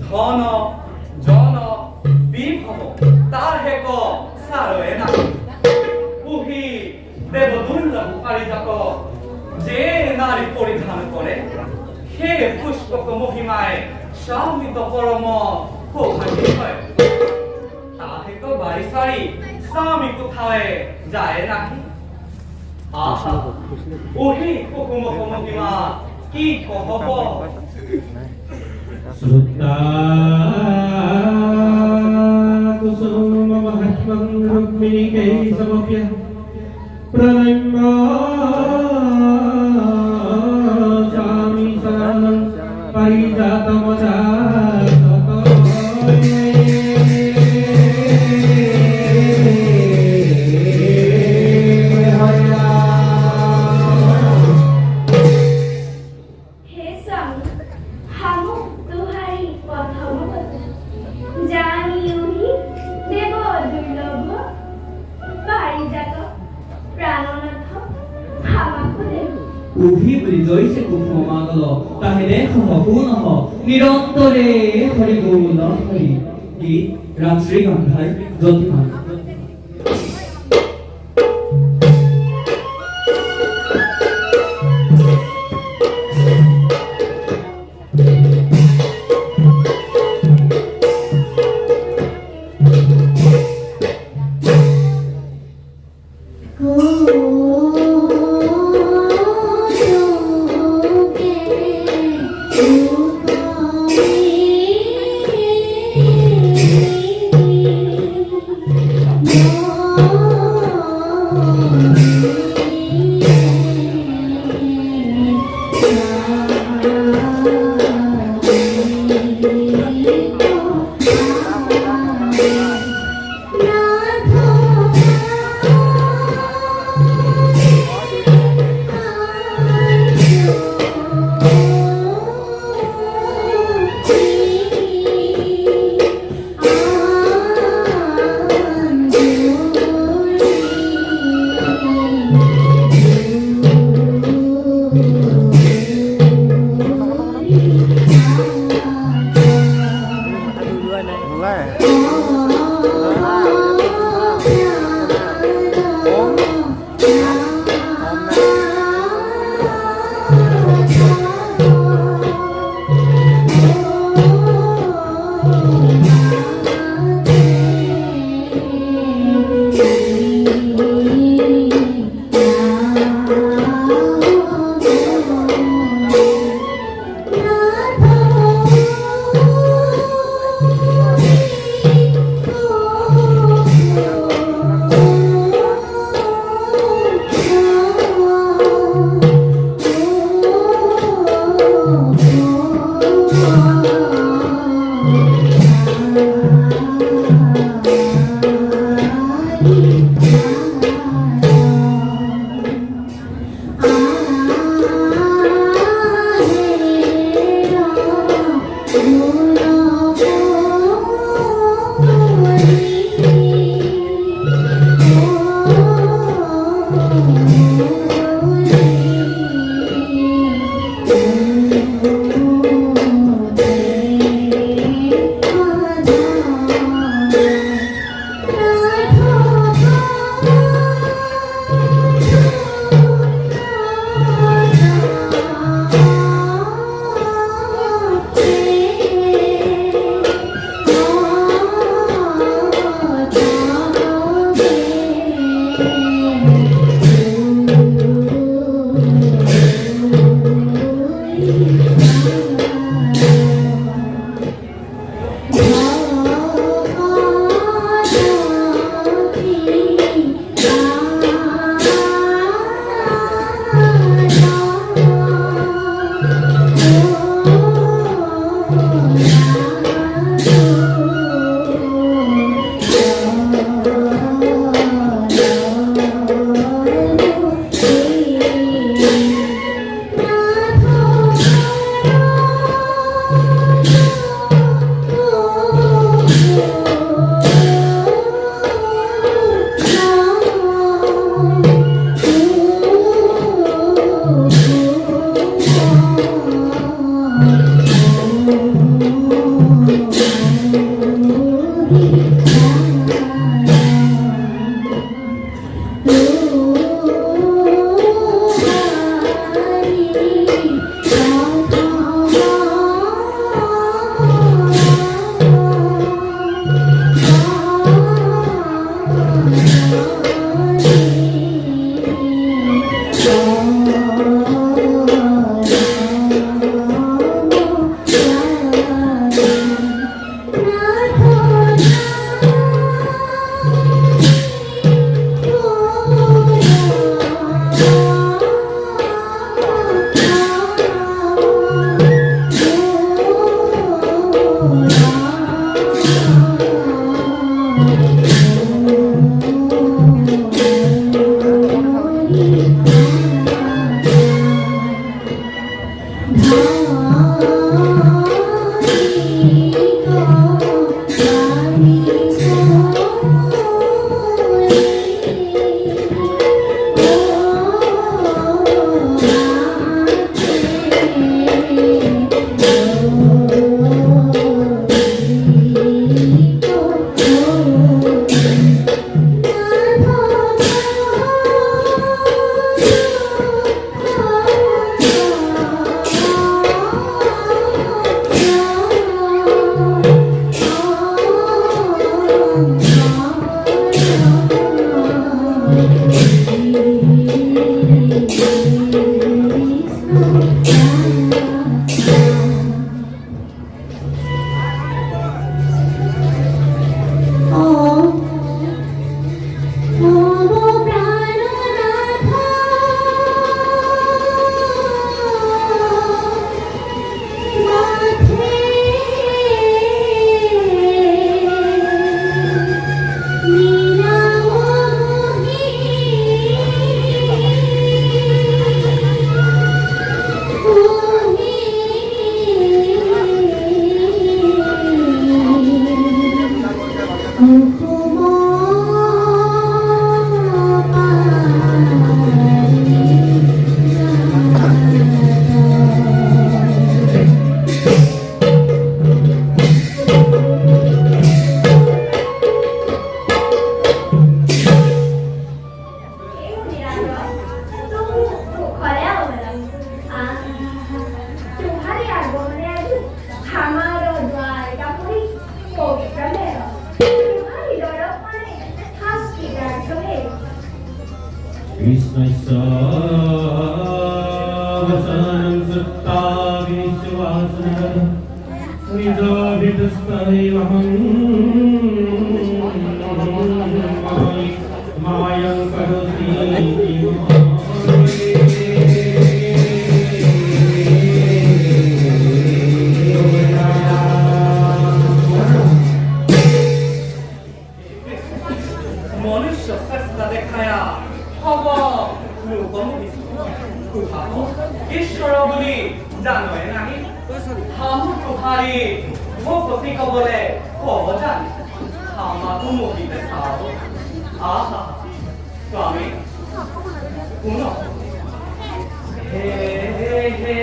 ধন জন বিভব তাহেক সারয়ে না উহি দেব দুর্লভ পারিজাত যে নারী পরিধান করে হে পুষ্পক মহিমায় স্বামিত পরম হোভাগী হয় তাহেক বাড়ি সারি স্বামী কোথায় যায় নাকি আহা উহি কুকুমক মহিমা কি কহব Sutta kusuma mahatmam rukmini kai samapya pranamma sami saranam parijatamada উহি বিজয়ছে কুসুমাগল তাহেলে সহপূর্ণ নিরন্তরে Hari গৌল Hari গীত রাত্রি গন্ধায় জ্যোতিমান মনুষ্য চেষ্টা দেখায়া হব লোকমুখী কুহাব ঈশ্বৰ বুলি জানয়ে নাহি হামু কুহাৰী ভকতি কবলে কব জানি হামাকো মুখিতে চাব আহা স্বামী শুন হে হে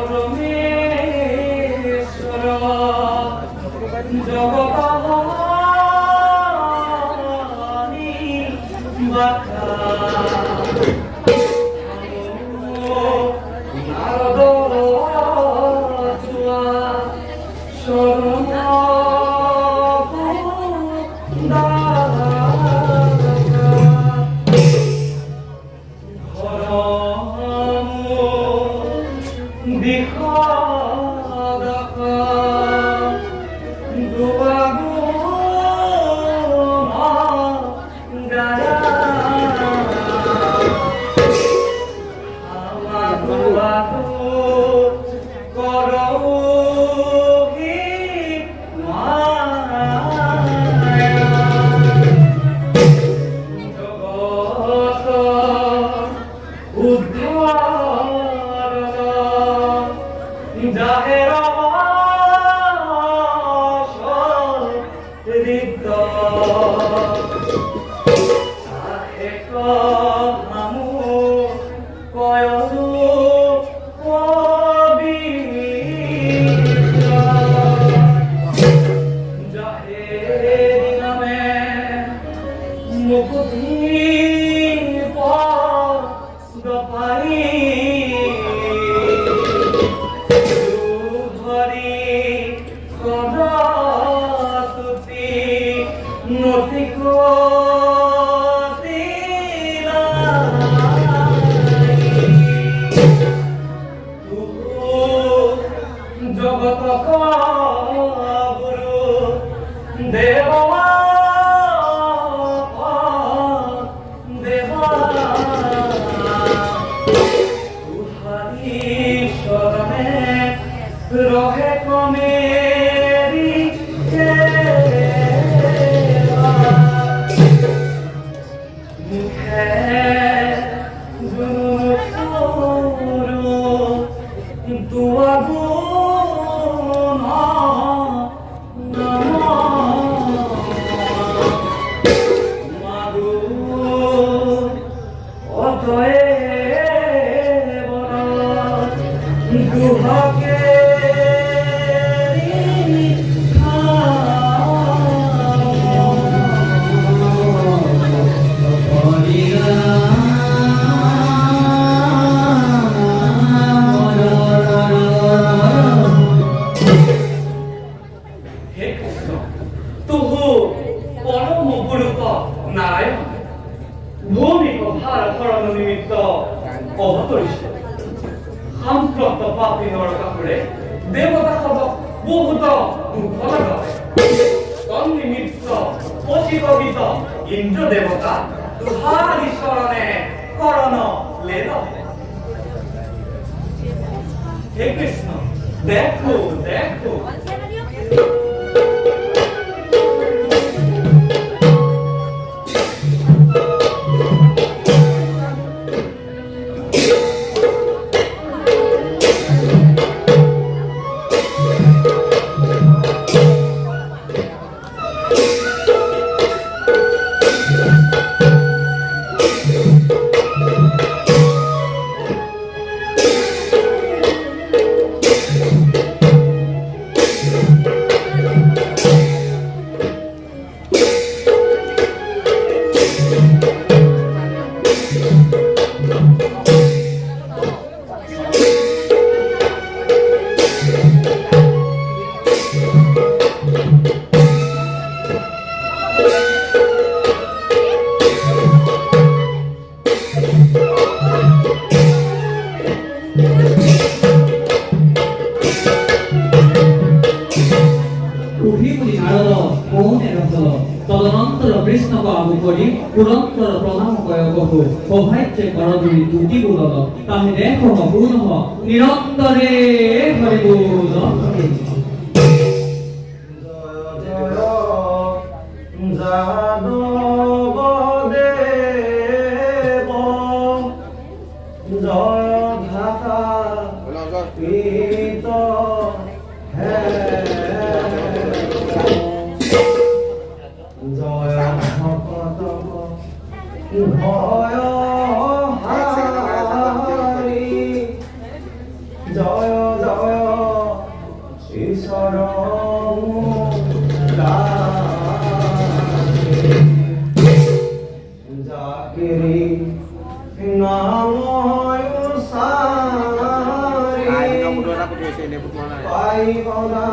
পৰমেশ্বৰ জগত Hare গায়ন ভূমিক ভার হরণ নিমিত্ত অবতরিষ্ঠ সাম্প্রত পাপী নরকাসুরে দেবতা সব বহুত দুঃখ লগাবে তন্নিমিত্ত পশিকবিত ইন্দ্র দেবতা তুহারি শরণে করণ লেন হে কৃষ্ণ দেখো দেখো তদনন্তর কৃষ্ণক আগু করি পুরন্তর প্রণাম কয়কহু সৌভাগ্যে করজুরি দুটি বুলল তাহে দেখ পুনঃ নিরন্তরে হরি বুল জয় জয় ঈশ্বর জাকিরি নাম পাইবনা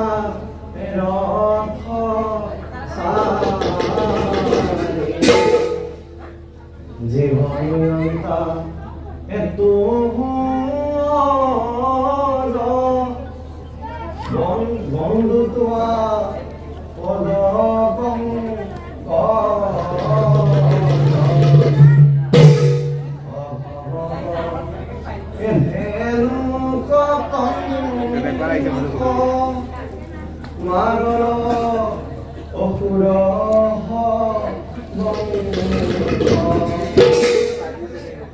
রথ জীবনতা এত বন্ধু তোয়া পদকম মাগর অসুর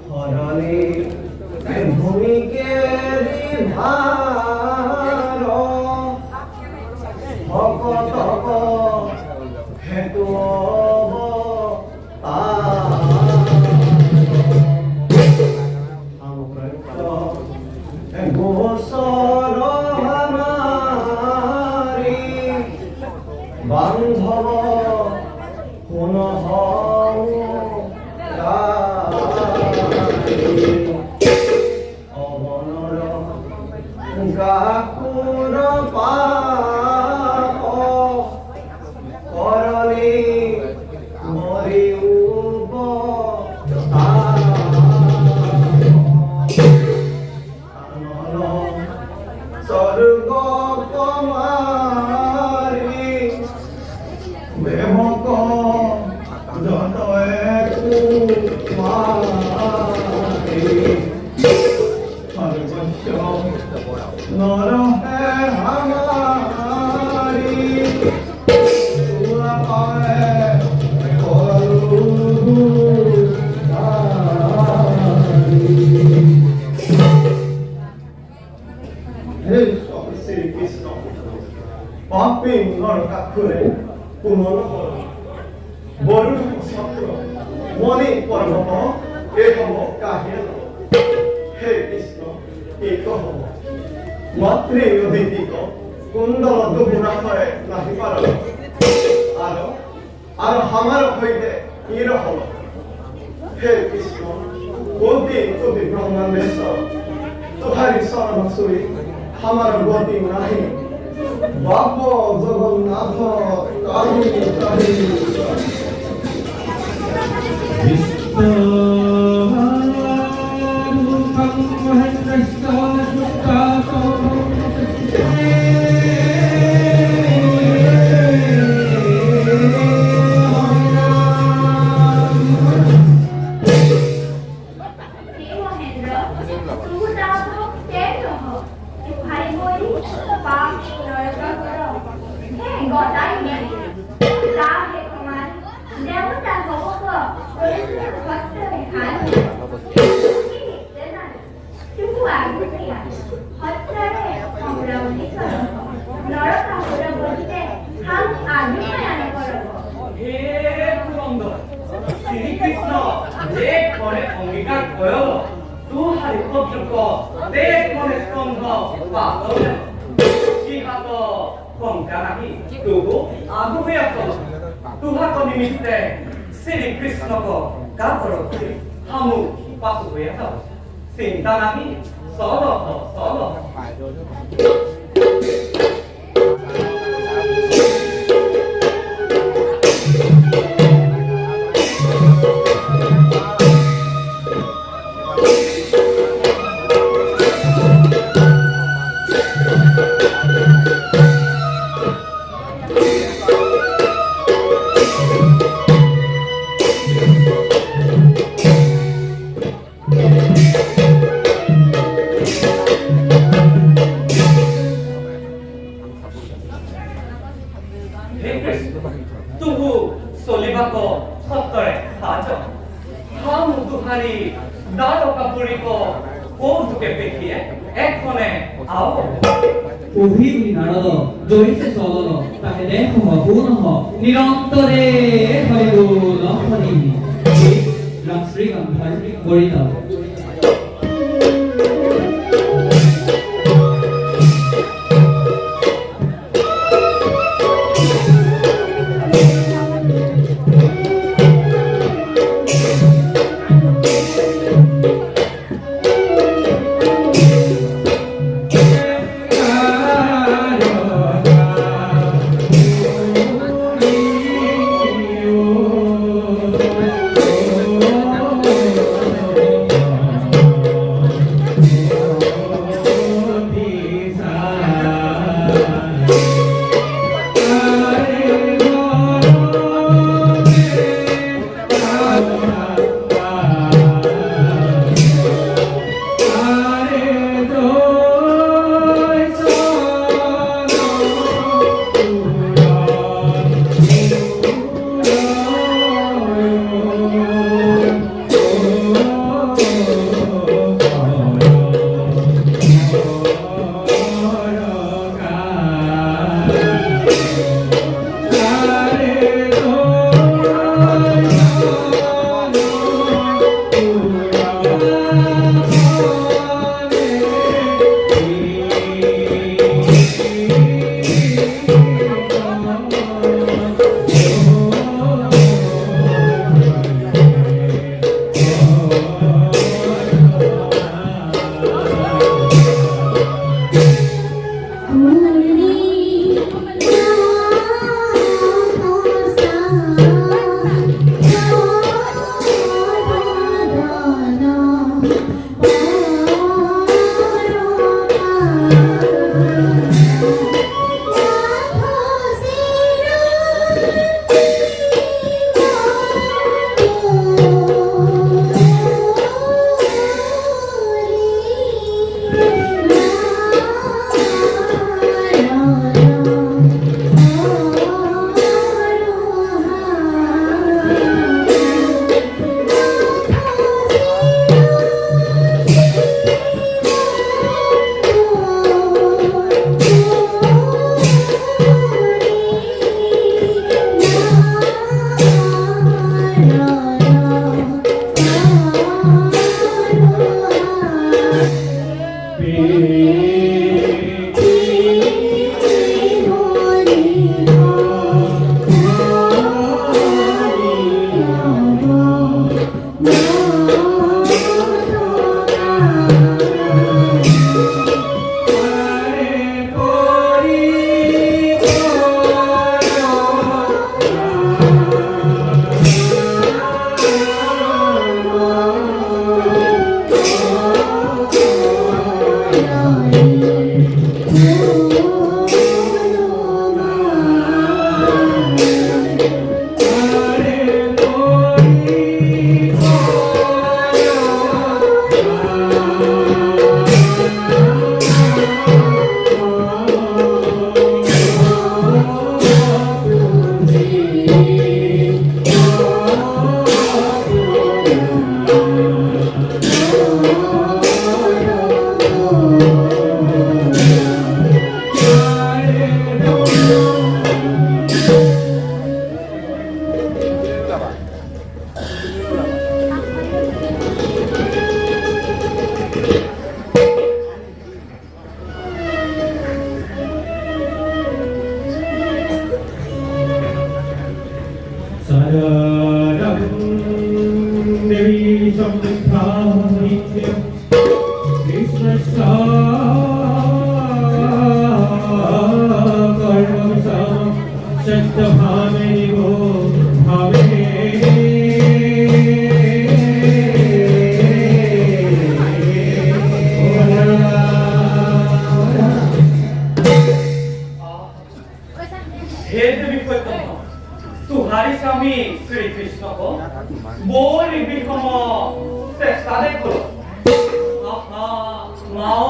হরণে ভূমিকে ভার ভকতক হেতু গোসর বান্ধব পুনঃ অবনর গাকুর পাপ করলে মরি উব স্বর্গ কমারি বেমক যত একু মারি সর্বস্ব নর হে হামারি তুরা পায়ে করু হে শ্রী কৃষ্ণ পাপী নরকাসুরে পুনর বরুণ সত্র মণি পর্বত এহম কাহিল হে কৃষ্ণ এক হব মাতৃ অদিতিক কুণ্ডল দুগুণা হয়ে নাহি পারল আর আমার হইতে ইর হল হে কৃষ্ণ কোটি কোটি ব্রহ্মাণ্ডেশ্বর তোহারি শরণ সুই আমার গতি নাহি বাপ জগন্নাথ কাহি কাহি শ্রীকৃষ্ণ যে করে অঙ্গীকার করল তুহারি পর্যন্ত দেশ মনে স্কন্ধ পাতল সিহাত কঙ্কা নাহি তবু আগুবে আসল তুহাক নিমিত্তে শ্রীকৃষ্ণক কাপড়ে হামু পাশু হয়ে যাও চিন্তা নাহি সল সল নিরন্তরে হরিবোল হরি রাম শ্রী গন্ধার বরিতা देवी समृद्धा नित्यं कृष्णस्य कर्मविषम सत्यभामे निभो भावे हे देवी सत्यभामा तुहारी स्वामी श्री कृष्ण को बोल विक्रम चेष्टा देखो आहा माओ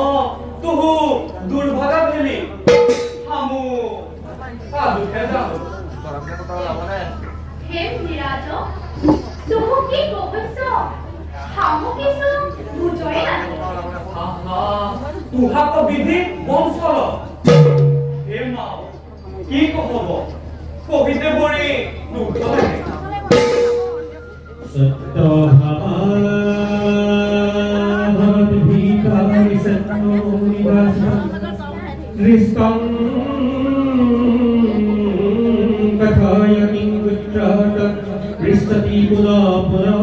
तुहु दुर्भागा भेली हमु साधु थे जानो हे विराज तुहु की गोबसो हमु किसु बुझोए ना आहा तुहा को विधि बंशल हे माओ की कहबो কবিতে পড়ি দুঃখ লাগে सत्यभामा भवति भीतानि सन्नो निवासः कृष्णं कथाय किङ्कुच्चाट पृच्छति पुनः पुनः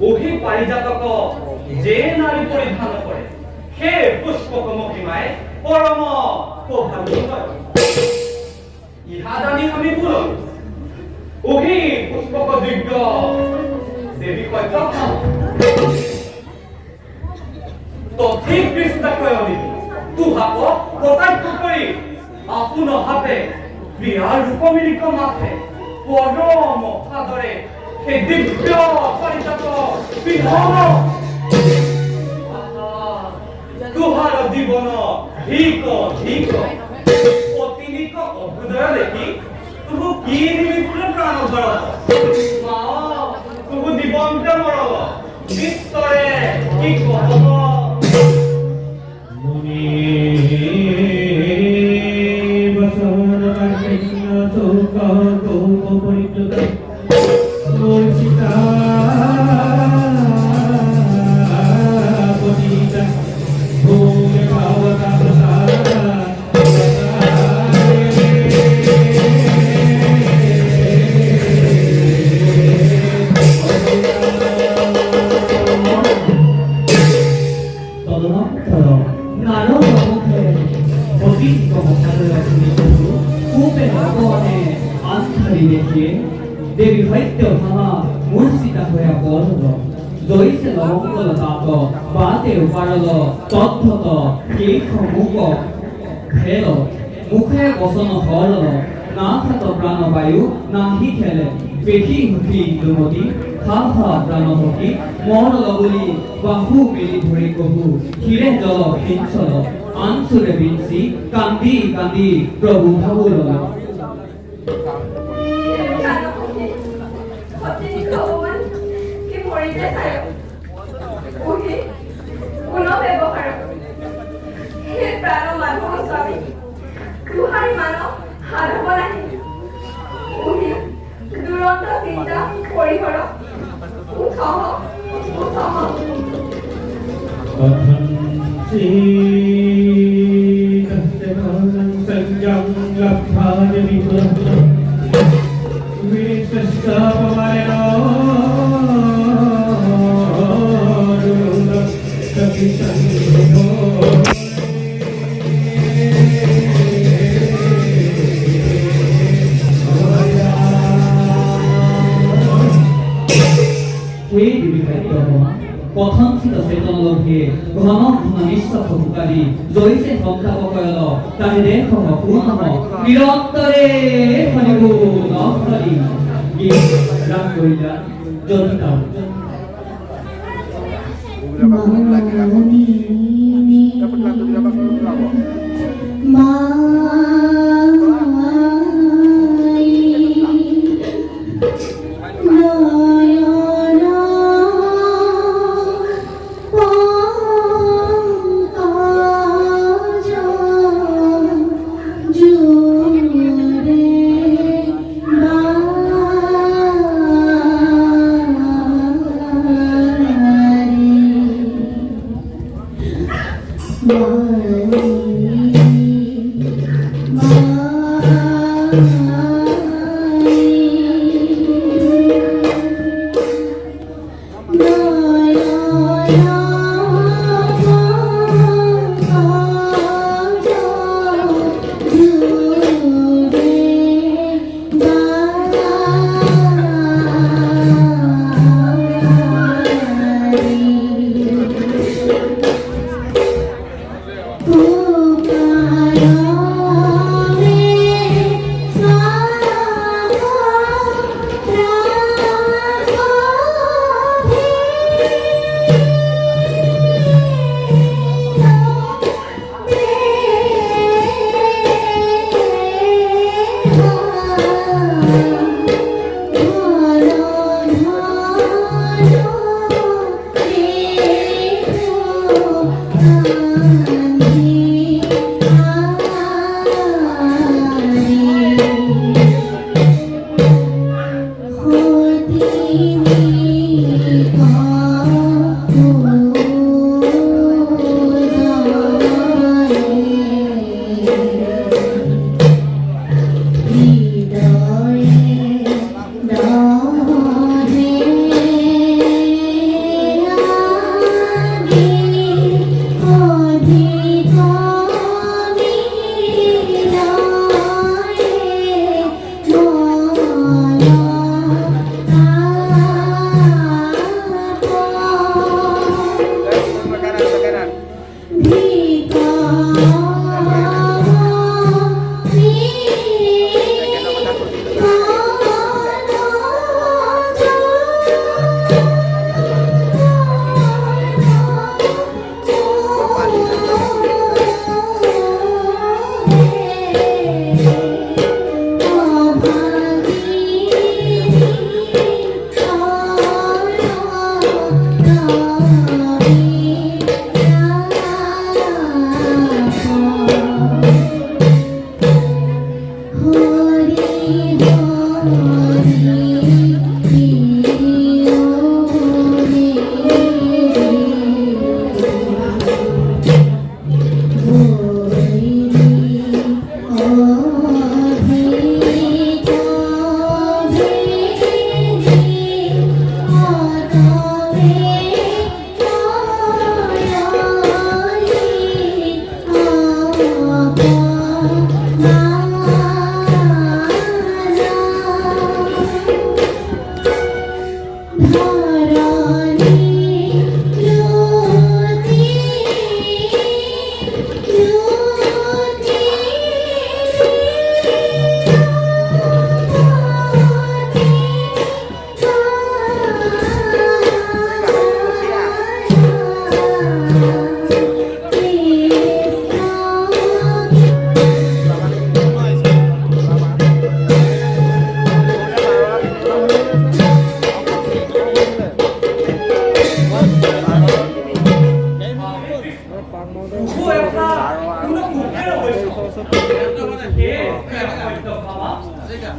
ওহি পারিজাতক যে নারী পরিধান করে সে পুষ্পক মহিমায় পরম সৌভাগ্য ইহা জানি আমি ভুল ওহি পুষ্পক যোগ্য দেবী কয় তথিক কৃষ্ণ কয়নি তুহাক প্রতাক্ষ কৰি আপোন হাতে বিয়াৰ ৰূপমিলিক মাথে পৰম সাদৰে हे दिव्य परिचत विधान तुहार जीवन धिक धिक अतिनिक अभ्युदय देखि तुहु की निमित्त प्राण धर माँ तुहु जीवंत मरल विस्तरे की कहब मुनि बसन कार्तिक चौका गोप परिचत देवी सत्यभामा मूर्छिता होया पड़ल जैसे लवंगल ताप बाते उपाड़ल तद्धत केख मुख फेल मुखे बसन हरल ना थात प्राण वायु नाही खेले पेखी हुकी इन्दुमती खा खा प्राण हकी मरल बोली बाहु मेली धरि कहू क्षीरे जल हिंसल आंसुरे बिंसी कांदी कांदी प्रभु भावुल कथं Sīkasya bhavan sanjam labdhāya vipulam Visvasya pavareno Rūda kapitanyo সেই বিবিধায়িত হওয়া কথঞ্চিত চেতনলোভে ঘন ঘন নিঃশ্বাস ভোকাৰী জয়িছে সংস্থাপকল তাহে দেশ পূৰ্ণ নিৰন্তৰে হৰিগুণ হৰি গীত ৰাগ কৰিলা জনিতা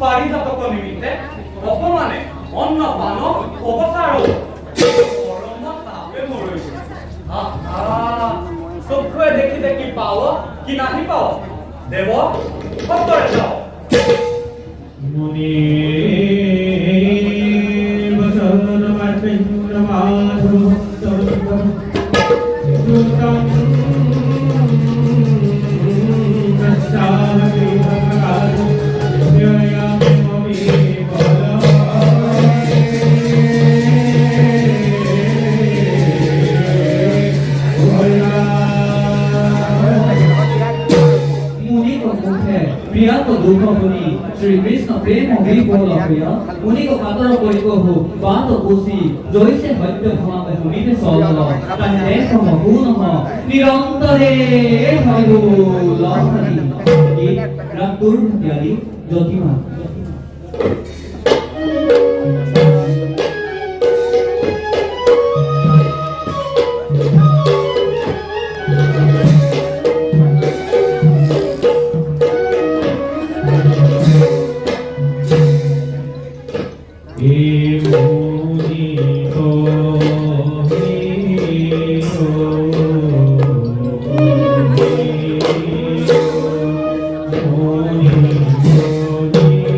পারিজাত নিমিত্তে অপমানে অন্য মানব অপচার পরম তাপে মরে তো দেখিতে কি পাও কি নাহি পাও দেব উত্তরে যাও মুনি বসন মাতৃন্দ্র মাধু তরুতম দুতম প্রসাদি ভগবান জয়ামি মমি বলা मुनि को मुखे प्रिया को दुख होनी श्री कृष्ण प्रेम होगी बोलो प्रिया मुनि को कातर कोई को हो बात पूसी जोई से भक्त भमा में मुनि के सोलो तने देखो मगुन हो निरंतरे हरिबो लहरी ये रंगपुर याली ज्योतिमा Holy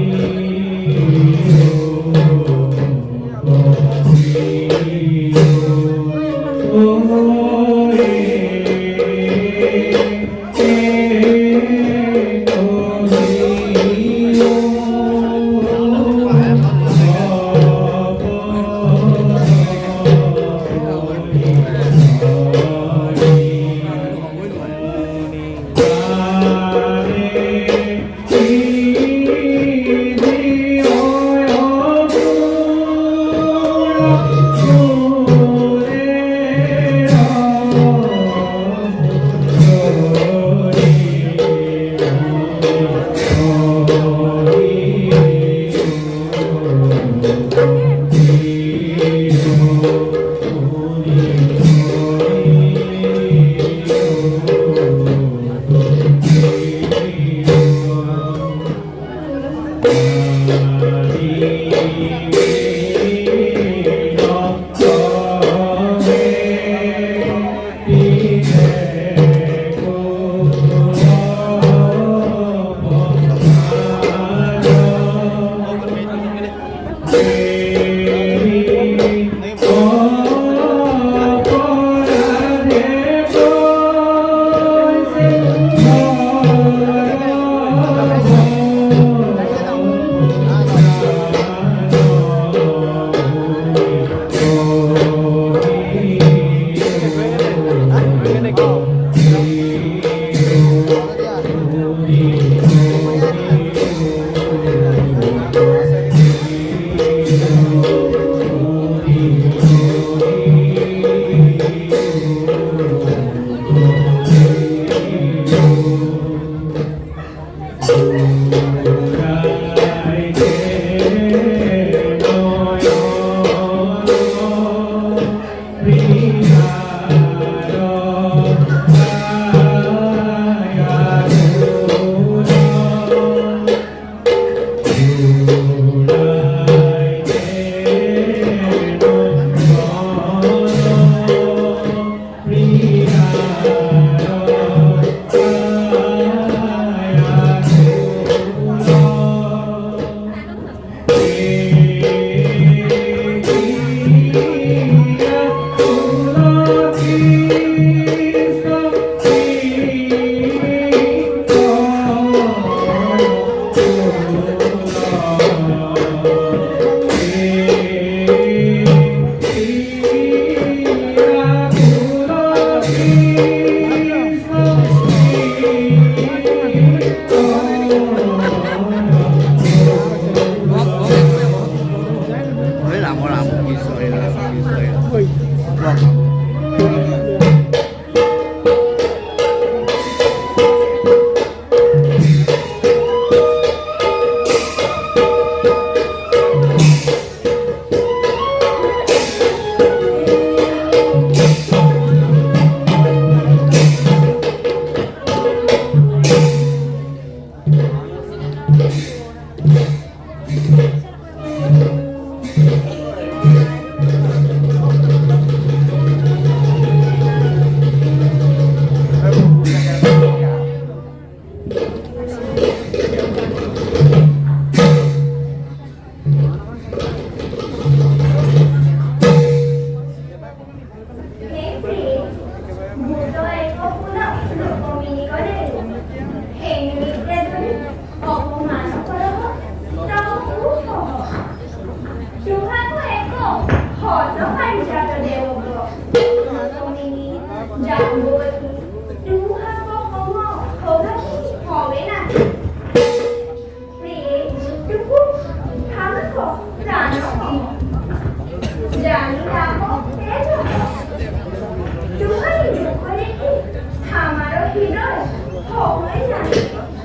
정말 잘해.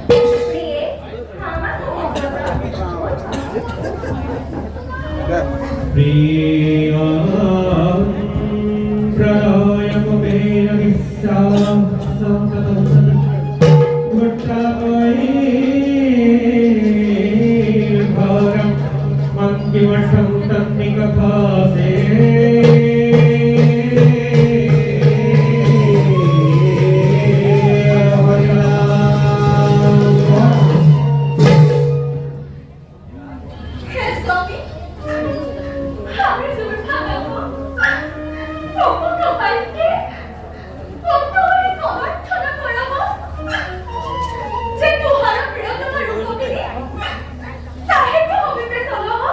우리의 강한 공부가 Priyam pranaya kumena vissam samkatam vattapai bharam mankivatam tannikapase 했어니? 하늘숨을 타면서 벅벅한 말께 엉덩이 건을 찾아보려고 제 도하를 빌려다가 용범이니 다 해명하게 뺏어려고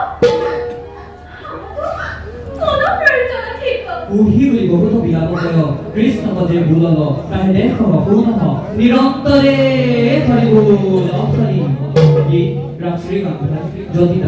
아마도 별전을 기껏 우희를 이거부터 미안하고요. 그리스도가 제 물러러 나의 내커가 보나서 니런떠레 가리고 나프타니 이 락스리가 저디다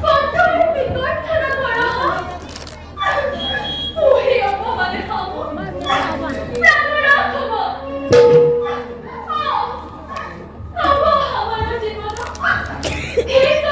বন্ধুৰ বিকৰ্ষণ কৰা ওহে অপমানে খাব প্ৰাণৰ ৰাখব খাব আমাৰ জীৱন ধীৰিক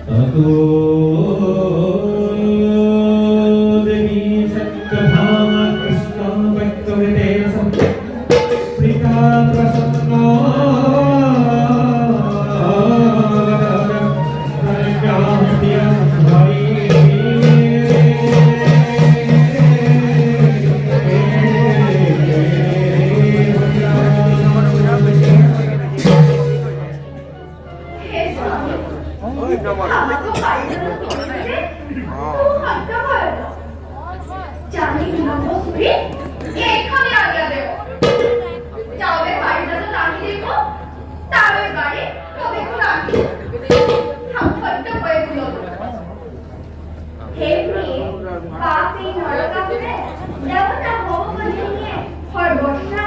ततो देवी सत्यभामा कृष्णं वैष्णवेन संप्रीता प्रसन्ना আমাকে বাইরে তোলে ও হাতটা ভালো জানি ভালো করে এখানে আগিয়ে দেব যাবে বাইরে তো দাঁড়িয়ে দেব তার বাড়ি তবে কোলাকি হাতটা হয়ে গেল হে মেয়ে বাপি নরকাতে দেবতা ভগবান নিয়ে হর বর্ষা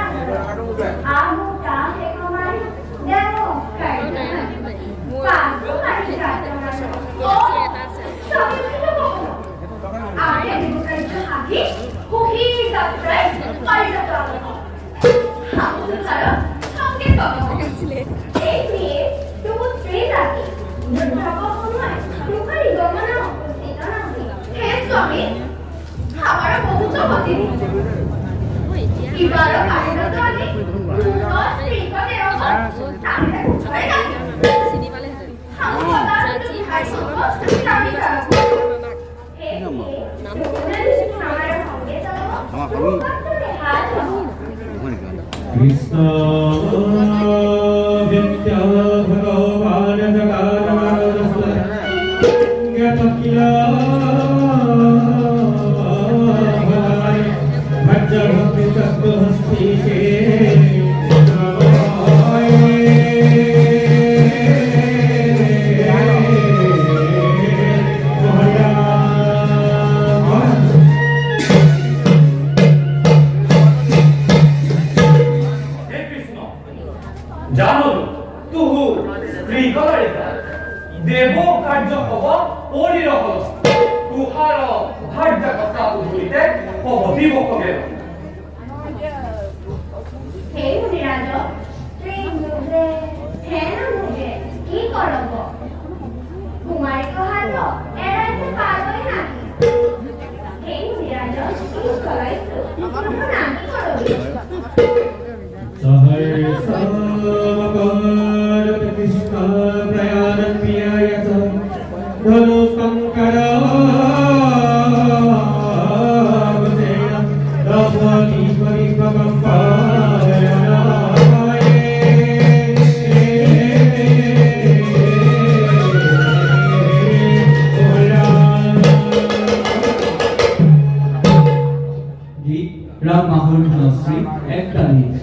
আমো তাহে কমাই দেব কাইনা পাঁচশো বাড়ি যাচ্ছে ও সবই ছিল কখনো আগে দেবতারিত হাতি হুহি যাত্রায় বাড়িটা চালানো হামুন ছাড়া সঙ্গে পাবো এই মেয়ে তবু স্ত্রী রাখি দুর্ভাগ্য নয় দুঃখারি গমনা উপস্থিত নাহি হে স্বামী আমার বহুত হতে এবার বাড়িটা তো আগে স্ত্রী করে তাহলে ঘরে রাখি कृष्ण विद्या भगवान जगादमानस्वज्ञतकिला भज भक्ति सत्त्वहस्ति के জানো তুহু স্ত্রী কলারিতা দেব কার্য হব পরিরহ তুহার ভার্য কথা উদ্ধৃতে হব বিবকবে হে মুনিরাজ স্ত্রী মুদ্রে হেন মুদ্রে কি করব কুমারী কহাত এড়াইতে পারবই নাকি হে মুনিরাজ কি করাইছো নাকি করবি सहर्षा कृष्ण प्रयाण प्रियायत धनु शंकरा रघुपति রাম মাহুর ধনশ্রী একটা নিয়ে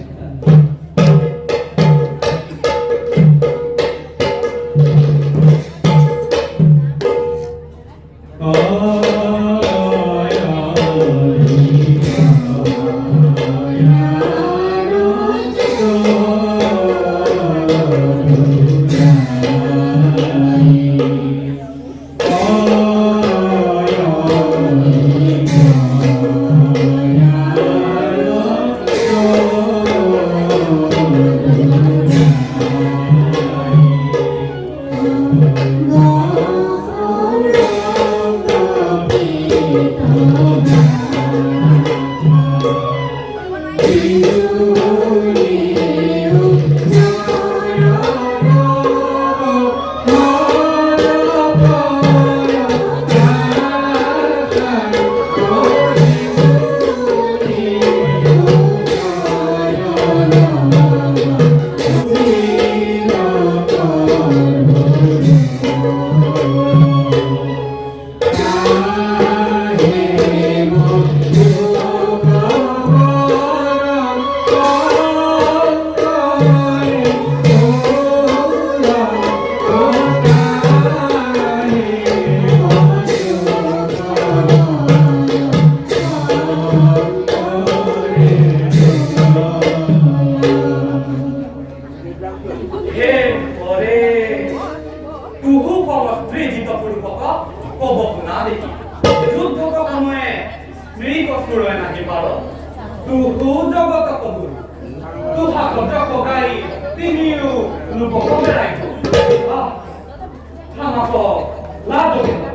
ଲାଭ କେନ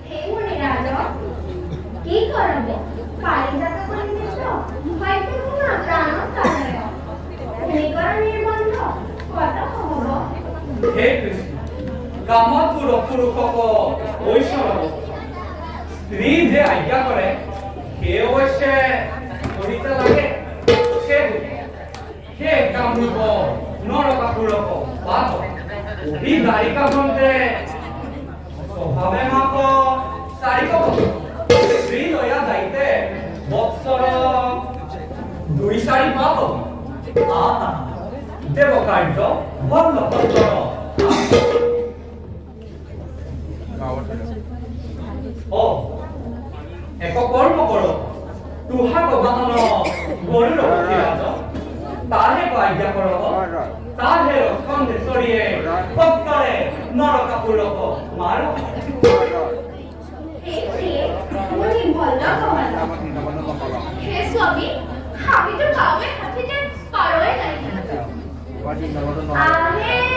ହେ ମୁନିରାଜ কি করব পারিজাত করিলে তো হয়তো না প্রাণ কাটায় উনিকর নির্বন্ধ কত হব হে কৃষ্ণ কামতুর পুরুষক ঐশ্বর স্ত্রী যে আজ্ঞা করে সে অবশ্যে করিতে লাগে সে কামরূপ নরকাপুরক পাত অভিধারিকা বন্ধে স্বভাবে মাপ চারিক স্ত্রী লয়া যাইতে বৎসর 2-4 পাব আহা দেব কার্য ভল্ল ভদ্র ও এক কর্ম করো তুহাক বাহন গরুর অধিরাজ তাহে আজ্ঞা কর তাহে রক্ষণে সরিয়ে ভক্তরে নরকাপুরক মার মুনি বলল হে স্বামী আমি তো কাউকে হাতে যে পারোই নাই আহে